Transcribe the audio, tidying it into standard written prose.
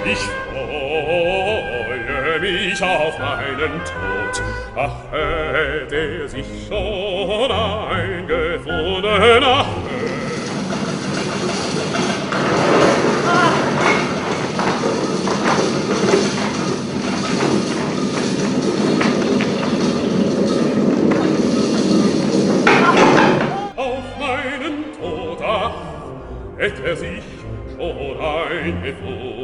Ich freue mich auf meinen Tod. Ach, hätte sich schon eingefunden. Ach, auf meinen Tod, ach, hätte sich schon eingefunden.